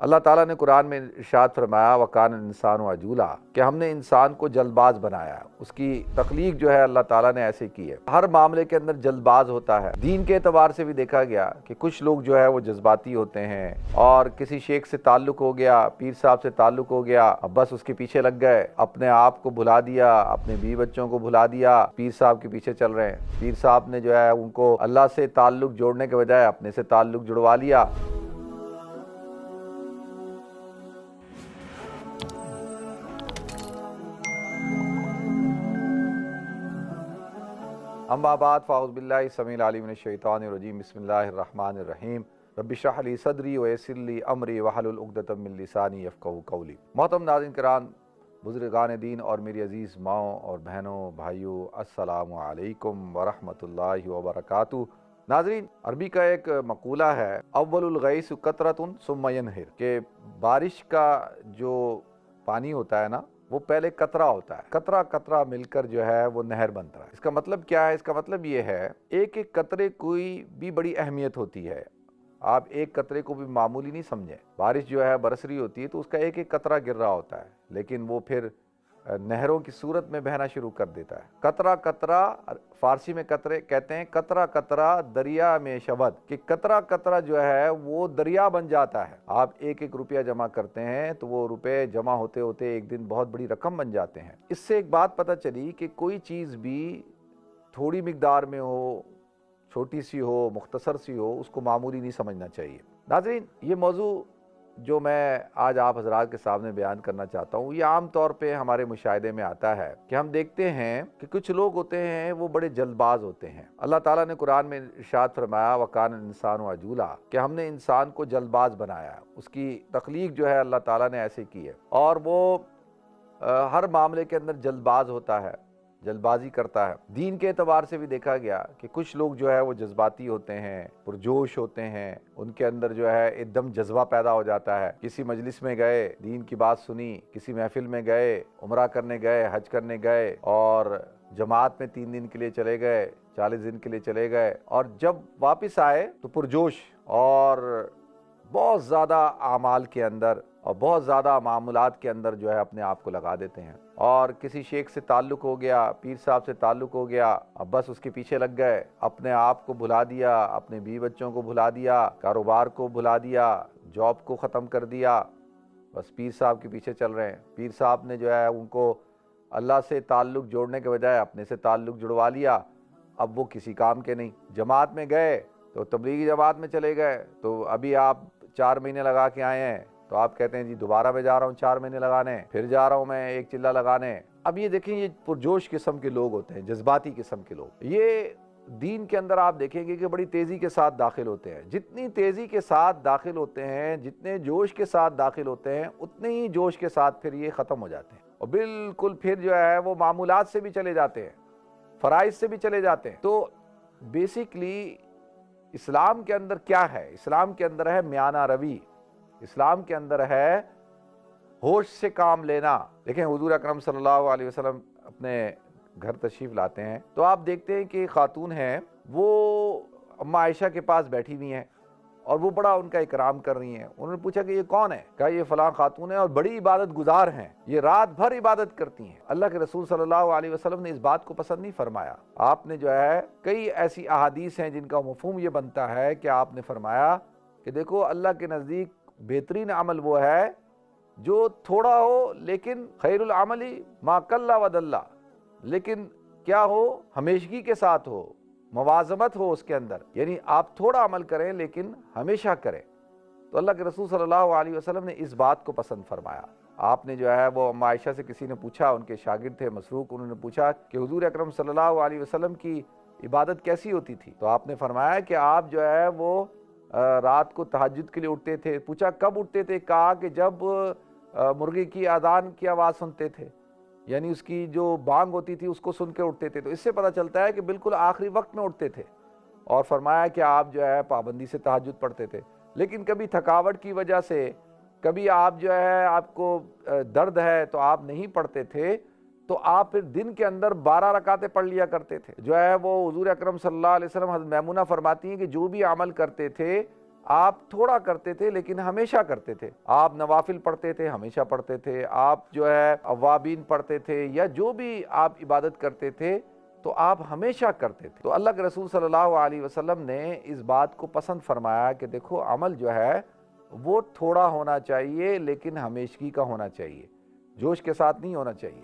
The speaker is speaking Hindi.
अल्लाह ताला ने कुरान में इरशाद फरमाया वकान इंसान अजूला, कि हमने इंसान को जल्दबाज बनाया। उसकी तख्लीक जो है अल्लाह ताला ने ऐसे की है। हर मामले के अंदर जल्दबाज होता है। दीन के एतबार से भी देखा गया कि कुछ लोग जो है वो जज्बाती होते हैं और किसी शेख से ताल्लुक हो गया, पीर साहब से ताल्लुक हो गया, अब बस उसके पीछे लग गए, अपने आप को भुला दिया, अपने बीवी बच्चों को भुला दिया, पीर साहब के पीछे चल रहे हैं। पीर साहब ने जो है उनको अल्लाह से ताल्लुक जोड़ने के बजाय अपने से ताल्लुक जुड़वा लिया। अम्माबाद फ़ाउज़ुबिल्लाहि समील अलीम मिनश शैतानिर रजीम बिस्मिल्लाहिर रहमानिर रहीम रब्बि इश्रह ली सदरी व यस्सिर ली अमरी वहलुल उक़दतम मिन लिसानी यफ़क़हू क़ौली। मोहतरम नाज़रीन किराम, बुज़ुर्गान दीन और मेरी अज़ीज़ माओं और बहनों भाइयों, अस्सलामु अलैकुम व रहमतुल्लाहि व बरकातुहू। नाज़रीन, अरबी का एक मक़ूला है अव्वलुल गैस कतरतुन सुम्मा यनहिर, के बारिश का जो पानी होता है ना, वो पहले कतरा होता है, कतरा कतरा मिलकर जो है वो नहर बनता है। इसका मतलब क्या है? इसका मतलब ये है एक एक कतरे की भी बड़ी अहमियत होती है। आप एक कतरे को भी मामूली नहीं समझें। बारिश जो है बरस रही होती है तो उसका एक एक कतरा गिर रहा होता है, लेकिन वो फिर नहरों की सूरत में बहना शुरू कर देता है। कतरा कतरा, फारसी में कतरे कहते हैं कतरा कतरा दरिया में शबद, कि कतरा कतरा जो है वो दरिया बन जाता है। आप एक एक रुपया जमा करते हैं तो वो रुपए जमा होते होते एक दिन बहुत बड़ी रकम बन जाते हैं। इससे एक बात पता चली कि कोई चीज़ भी थोड़ी मिकदार में हो, छोटी सी हो, मुख्तसर सी हो, उसको मामूली नहीं समझना चाहिए। नाज़रीन, ये मौजू जो मैं आज आप हजरात के सामने बयान करना चाहता हूँ, ये आम तौर पे हमारे मुशाहिदे में आता है कि हम देखते हैं कि कुछ लोग होते हैं वो बड़े जल्दबाज होते हैं। अल्लाह ताला ने कुरान में इरशाद फरमाया वकान इंसान अजूला, कि हमने इंसान को जल्दबाज बनाया। उसकी तख्लीक जो है अल्लाह ताला ने ऐसे की है और वो हर मामले के अंदर जल्दबाज होता है, जल्दबाजी करता है। दीन के एतबार से भी देखा गया कि कुछ लोग जो है वो जज्बाती होते हैं, पुरजोश होते हैं, उनके अंदर जो है एकदम जज्बा पैदा हो जाता है। किसी मजलिस में गए, दीन की बात सुनी, किसी महफिल में गए, उम्रा करने गए, हज करने गए और जमात में 3 दिन के लिए चले गए, 40 दिन के लिए चले गए, और जब वापस आए तो पुरजोश और बहुत ज़्यादा आमाल के अंदर और बहुत ज़्यादा मामूलात के अंदर जो है अपने आप को लगा देते हैं। और किसी शेख से ताल्लुक़ हो गया, पीर साहब से ताल्लुक़ हो गया, अब बस उसके पीछे लग गए, अपने आप को भुला दिया, अपने बीवी बच्चों को भुला दिया, कारोबार को भुला दिया, जॉब को ख़त्म कर दिया, बस पीर साहब के पीछे चल रहे हैं। पीर साहब ने जो है उनको अल्लाह से ताल्लुक़ जोड़ने के बजाय अपने से ताल्लुक़ जुड़वा लिया। अब वो किसी काम के नहीं। जमात में गए तो तबलीगी जमात में चले गए, तो अभी आप 4 महीने लगा के आए हैं तो आप कहते हैं जी दोबारा मैं जा रहा हूँ 4 महीने लगाने, फिर जा रहा हूँ मैं एक चिल्ला लगाने। अब ये देखें, ये पुरजोश किस्म के लोग होते हैं, जज्बाती किस्म के लोग। ये दीन के अंदर आप देखेंगे कि बड़ी तेज़ी के साथ दाखिल होते हैं। जितनी तेज़ी के साथ दाखिल होते हैं, जितने जोश के साथ दाखिल होते हैं, उतने ही जोश के साथ फिर ये ख़त्म हो जाते हैं और बिल्कुल फिर जो है वो मामूलात से भी चले जाते हैं, फ़राइज़ से भी चले जाते हैं। तो बेसिकली इस्लाम के अंदर क्या है? इस्लाम के अंदर है म्याना रवी, इस्लाम के अंदर है होश से काम लेना। देखें, हुजूर अकरम सल्लल्लाहु अलैहि वसल्लम अपने घर तशरीफ़ लाते हैं तो आप देखते हैं कि खातून हैं, वो अम्मा आयशा के पास बैठी हुई हैं और वो बड़ा उनका इकराम कर रही हैं। उन्होंने पूछा कि ये कौन है? कहा ये फ़लाँ खातून है और बड़ी इबादत गुजार हैं, ये रात भर इबादत करती हैं। अल्लाह के रसूल सल्लल्लाहु अलैहि वसल्लम ने इस बात को पसंद नहीं फरमाया। आपने जो है कई ऐसी अहादीस हैं जिनका मफ़हूम ये बनता है कि आपने फरमाया कि देखो, अल्लाह के नज़दीक बेहतरीन अमल वो है जो थोड़ा हो लेकिन खैरुल अमली मा कल्ला व दल्ला, लेकिन क्या हो, हमेशगी के साथ हो, मवाज़मत हो उसके अंदर, यानी आप थोड़ा अमल करें लेकिन हमेशा करें। तो अल्लाह के रसूल सल्लल्लाहु अलैहि वसल्लम ने इस बात को पसंद फरमाया। आपने जो है वो अम्मा आयशा से किसी ने पूछा, उनके शागिर्द थे मसरूक, उन्होंने पूछा कि हुजूर अकरम सल्लल्लाहु अलैहि वसल्लम की इबादत कैसी होती थी? तो आपने फरमाया कि आप जो है वो रात को तहज्जुद के लिए उठते थे। पूछा कब उठते थे? कहा कि जब मुर्गी की आज़ान की आवाज़ सुनते थे, यानी उसकी जो बांग होती थी उसको सुन के उठते थे। तो इससे पता चलता है कि बिल्कुल आखिरी वक्त में उठते थे। और फरमाया कि आप जो है पाबंदी से तहज्जुद पढ़ते थे, लेकिन कभी थकावट की वजह से, कभी आप जो है आपको दर्द है तो आप नहीं पढ़ते थे, तो आप फिर दिन के अंदर 12 रकातें पढ़ लिया करते थे। जो है वो हुजूर अकरम सल्लल्लाहु अलैहि वसल्लम हज़रत मैमुना फरमाती हैं कि जो भी अमल करते थे आप थोड़ा करते थे लेकिन हमेशा करते थे। आप नवाफिल पढ़ते थे, हमेशा पढ़ते थे। आप जो है अवाबीन पढ़ते थे या जो भी आप इबादत करते थे तो आप हमेशा करते थे। तो अल्लाह के रसूल सल्लल्लाहु अलैहि वसल्लम ने इस बात को पसंद फरमाया कि देखो अमल जो है वो थोड़ा होना चाहिए लेकिन हमेशगी का होना चाहिए, जोश के साथ नहीं होना चाहिए।